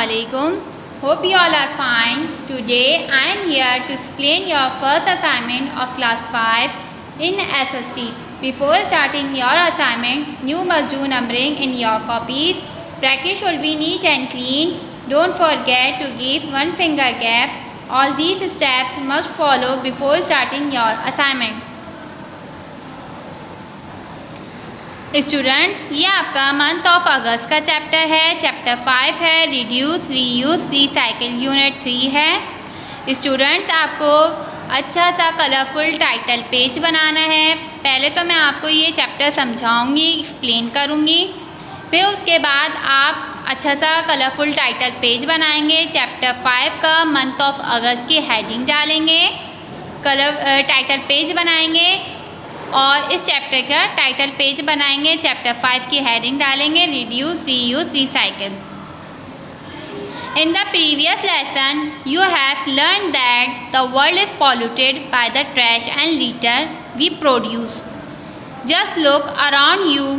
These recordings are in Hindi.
Assalamualaikum. Hope you all are fine. Today I am here to explain your first assignment of class 5 in SST. Before starting your assignment, you must do numbering in your copies. Practice should be neat and clean. Don't forget to give one finger gap. All these steps must follow before starting your assignment. Students, ये आपका मंथ ऑफ अगस्त का चैप्टर है। चैप्टर 5 है रिड्यूस रीयूज रिसाइकिल। यूनिट 3 है। स्टूडेंट्स, आपको अच्छा सा कलरफुल टाइटल पेज बनाना है। पहले तो मैं आपको ये चैप्टर समझाऊंगी, एक्सप्लेन करूंगी, फिर उसके बाद आप अच्छा सा कलरफुल टाइटल पेज बनाएंगे। चैप्टर 5 का मंथ ऑफ अगस्त की हेडिंग डालेंगे, टाइटल पेज बनाएंगे और इस चैप्टर का टाइटल पेज बनाएंगे। चैप्टर 5 की हेडिंग डालेंगे reduce reuse recycle. In the previous lesson, you have learned that the world is polluted by the trash and litter we produce. Just look around you.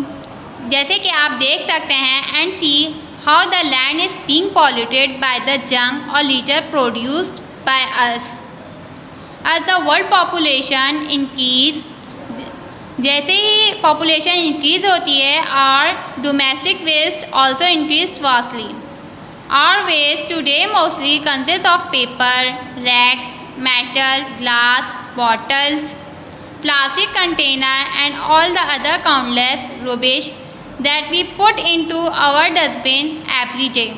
जैसे कि आप देख सकते हैं and see how the land is being polluted by the junk or litter produced by us. As the world population increase, जैसे ही पॉपुलेशन इंक्रीज़ होती है और domestic waste also increase vastly. Our waste today mostly consist of paper, rags, metal, glass, bottles, plastic container and all the other countless rubbish that we put into our dustbin every day.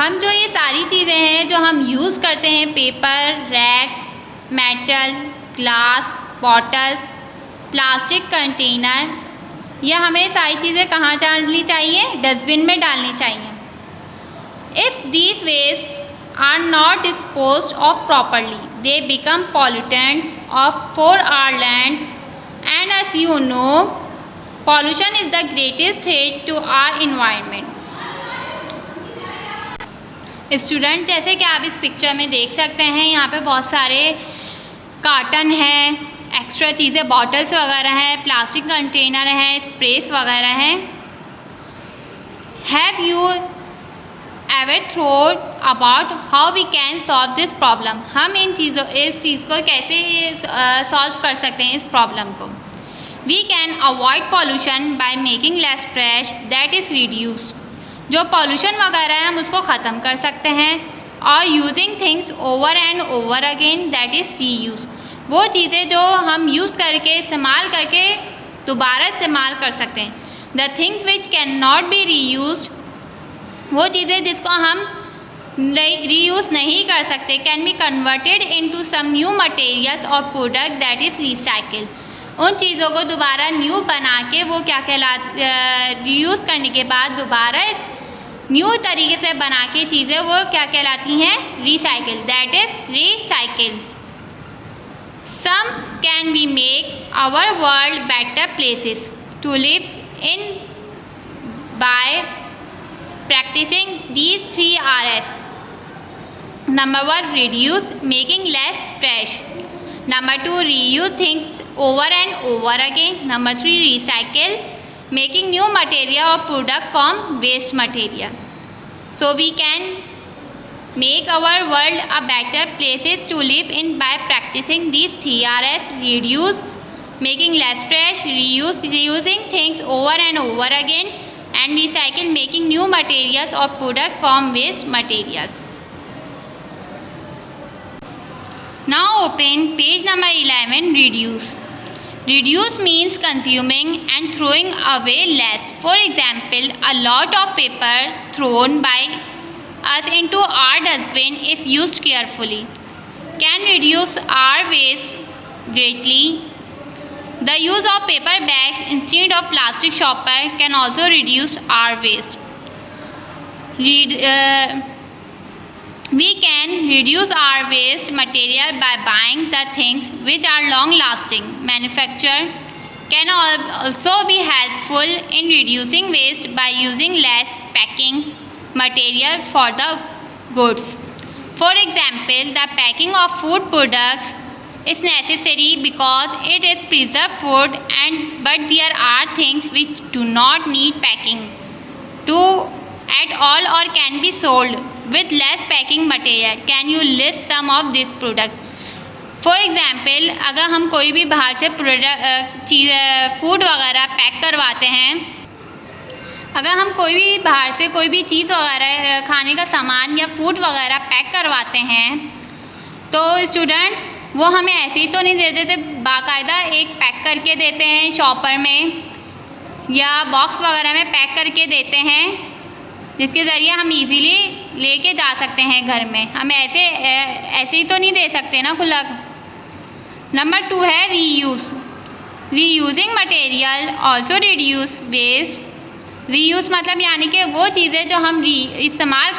हम जो ये सारी चीज़ें हैं जो हम यूज़ करते हैं, paper, rags, metal, glass, bottles, plastic container, यह हमें सारी चीज़ें कहाँ डालनी चाहिए? डस्टबिन में डालनी चाहिए। If these waste are not disposed of properly they become pollutants of for our lands and as you know pollution is the greatest threat to our environment. Student, जैसे कि आप इस पिक्चर में देख सकते हैं, यहाँ पे बहुत सारे कार्टन है, एक्स्ट्रा चीज़ें, बॉटल्स वगैरह हैं, प्लास्टिक कंटेनर हैं, स्प्रेस वगैरह हैं। Have you ever thought about how we can solve this problem? हम इस चीज़ को कैसे सॉल्व कर सकते हैं, इस प्रॉब्लम को? We can avoid pollution by making less trash that is reduce. जो पॉल्यूशन वगैरह है हम उसको ख़त्म कर सकते हैं। और using things over and over again that is reuse. वो चीज़ें जो हम यूज़ करके इस्तेमाल करके दोबारा इस्तेमाल कर सकते हैं। The things which can not be reuse, वो चीज़ें जिसको हम रीयूज़ नहीं कर सकते, can be converted into some new materials और प्रोडक्ट दैट इज़ रिसाइकिल। उन चीज़ों को दोबारा न्यू बना के वो क्या रीयूज़ करने के बाद दोबारा इस न्यू तरीके से बना के चीज़ें वो क्या कहलाती हैं? Recycle, that is recycle. Some can we make our world better places to live in by practicing these 3 R's. Number 1, reduce, making less trash. Number 2, reuse things over and over again. Number 3, recycle, making new material or product from waste material. So we can make our world a better places to live in by practicing these 3 R's: reduce, making less trash, reusing things over and over again, and recycle, making new materials or product from waste materials. Now open page number 11, reduce. Reduce means consuming and throwing away less. For example, a lot of paper thrown by us into our dustbin, if used carefully, can reduce our waste greatly. The use of paper bags instead of plastic shopper can also reduce our waste. We can reduce our waste material by buying the things which are long lasting. Manufacture can also be helpful in reducing waste by using less packing material for the goods. For example, the packing of food products is necessary because it is preserved food, but there are things which do not need packing to at all or can be sold with less packing material? Can you list some of these products? For example, अगर हम कोई भी बाहर से फूड वगैरह पैक करवाते हैं, अगर हम कोई भी बाहर से कोई भी चीज़ वगैरह खाने का सामान या फूड वगैरह पैक करवाते हैं, तो स्टूडेंट्स वो हमें ऐसे ही तो नहीं दे देते, बाकायदा एक पैक करके देते हैं शॉपर में या बॉक्स वगैरह में पैक करके देते हैं, जिसके ज़रिए हम इजीली लेके जा सकते हैं घर में। हम ऐसे ही तो नहीं दे सकते ना खुला। नंबर 2 है reuse. Reusing material also reduce waste. Reuse मतलब यानी कि वो चीज़ें जो हम इस्तेमाल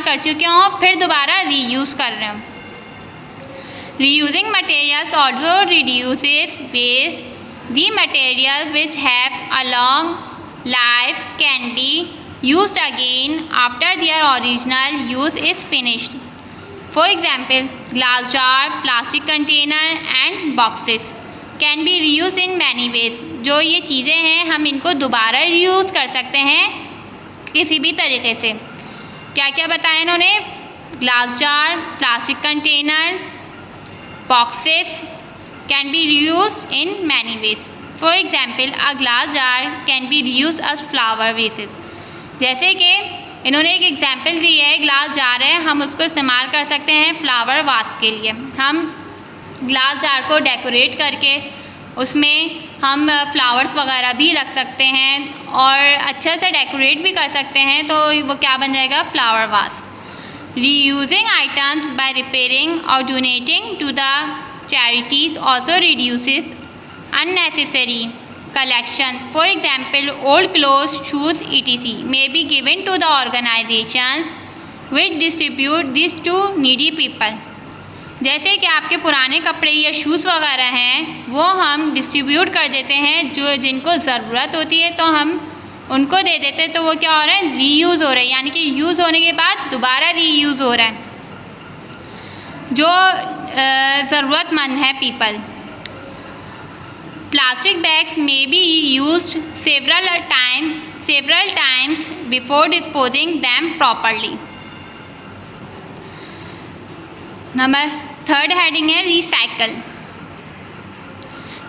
कर चुके हों फिर दोबारा रीयूज़ कर रहे हों। Reusing materials also reduces waste. The materials which have a long life can be used again after their original use is finished. For example, glass jar, plastic container and boxes can be reused in many ways. जो ये चीज़ें हैं हम इनको दोबारा रीयूज़ कर सकते हैं किसी भी तरीके से। क्या क्या बताया इन्होंने? Glass jar, plastic container, boxes can be reused in many ways. For example, a glass jar can be reused as flower vases. जैसे कि इन्होंने एक एग्जाम्पल दी है, ग्लास जार है, हम उसको इस्तेमाल कर सकते हैं फ्लावर वास के लिए। हम ग्लास जार को डेकोरेट करके उसमें हम फ्लावर्स वगैरह भी रख सकते हैं और अच्छे से डेकोरेट भी कर सकते हैं, तो वो क्या बन जाएगा? Flower vase. Reusing items by repairing or donating to the charities also reduces unnecessary collection. For example, old clothes, shoes, etc. may be given to the organizations which distribute this to needy people. जैसे कि आपके पुराने कपड़े या शूज़ वगैरह हैं वो हम डिस्ट्रीब्यूट कर देते हैं, जो जिनको ज़रूरत होती है तो हम उनको दे देते हैं, तो वो क्या हो रहा है? रीयूज़ हो रहा है, यानी कि यूज़ होने के बाद दोबारा रीयूज़ हो रहा है जो ज़रूरतमंद है पीपल। प्लास्टिक बैग्स में be used several times before disposing them properly. Number 3rd heading है recycle.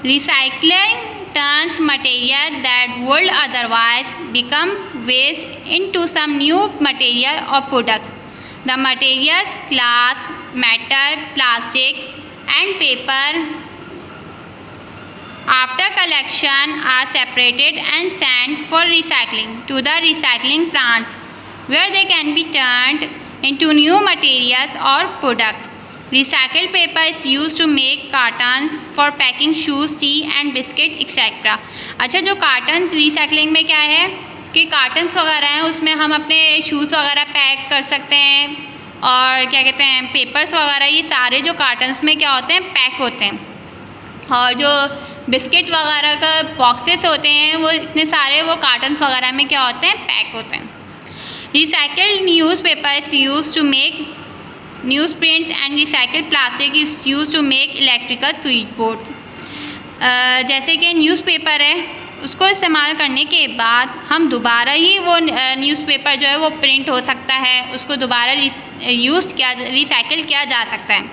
Recycling turns material that would otherwise become waste into some new material or products. The materials glass, metal, plastic and paper after collection are separated and sent for recycling to the recycling plants where they can be turned into new materials or products. Recycled paper is used to make cartons for packing shoes, tea and biscuit etc. अच्छा, जो कार्टन्स रिसाइकलिंग में क्या है कि कार्टन्स वगैरह हैं उसमें हम अपने शूज़ वगैरह पैक कर सकते हैं, और क्या कहते हैं पेपर्स वगैरह, ये सारे जो कार्टन्स में क्या होते हैं? पैक होते हैं। और जो बिस्किट वगैरह का बॉक्सेस होते हैं वो इतने सारे वो कार्टन्स वगैरह में क्या होते हैं? पैक होते हैं। Recycled newspaper is used to make newsprints and recycled plastic is used to make electrical switchboard. जैसे कि न्यूज़पेपर है उसको इस्तेमाल करने के बाद हम दोबारा ही वो न्यूज़पेपर जो है वो प्रिंट हो सकता है, उसको दोबारा रिसाइकिल किया जा सकता है।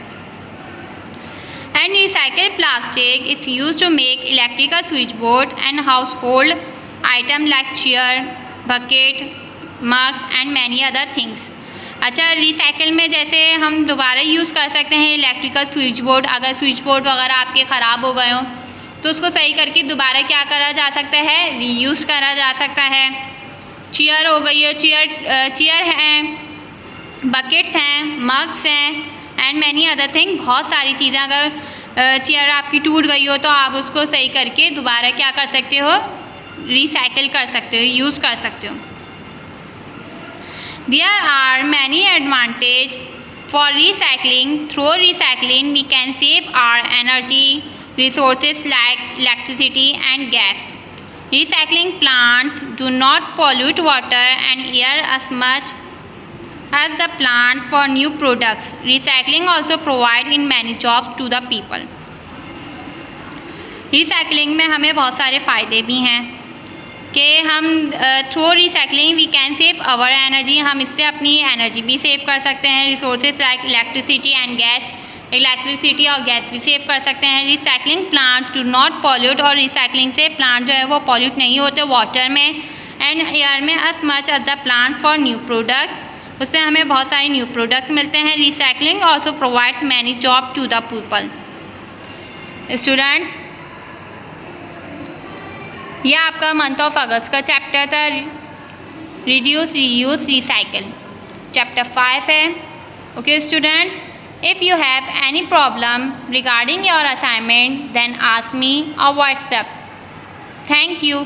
And recycled plastic is used to make electrical switchboard and household item like chair, bucket, mugs and many other things. अच्छा, रिसाइकिल में जैसे हम दोबारा यूज़ कर सकते हैं इलेक्ट्रिकल स्विच बोर्ड। अगर स्विच बोर्ड वगैरह आपके ख़राब हो गए हो तो उसको सही करके दोबारा क्या करा जा सकता है? रीयूज़ करा जा सकता है। चेयर हो गई है, चेयर हैं, बकेट्स हैं, मग्स हैं एंड मैनी अदर थिंग, बहुत सारी चीज़ें। अगर चेयर आपकी टूट गई हो तो आप उसको सही करके दोबारा क्या कर सकते हो? रिसाइकिल कर सकते हो, यूज़ कर सकते हो। There are many advantages for recycling. Through recycling, we can save our energy, resources like electricity and gas. Recycling plants do not pollute water and air as much as the plant for new products. Recycling also provides in many jobs to the people. Recycling में हमें बहुत सारे फ़ायदे भी हैं। कि हम through recycling we can save our energy, हम इससे अपनी एनर्जी भी सेव कर सकते हैं। Resources like electricity and gas, electricity और गैस भी सेव कर सकते हैं। Recycling plant do not pollute, और रिसाइकलिंग से प्लांट जो है वो पॉल्यूट नहीं होते वाटर में एंड एयर में as much as the plant for new products, उससे हमें बहुत सारे न्यू प्रोडक्ट्स मिलते हैं। Recycling also provides many job to the people. Students, यह आपका मंथ ऑफ अगस्त का चैप्टर था, रिड्यूस रीयूज रिसाइकल, चैप्टर 5 है। Okay students, if you have any problem regarding your assignment then ask me or WhatsApp. Thank you.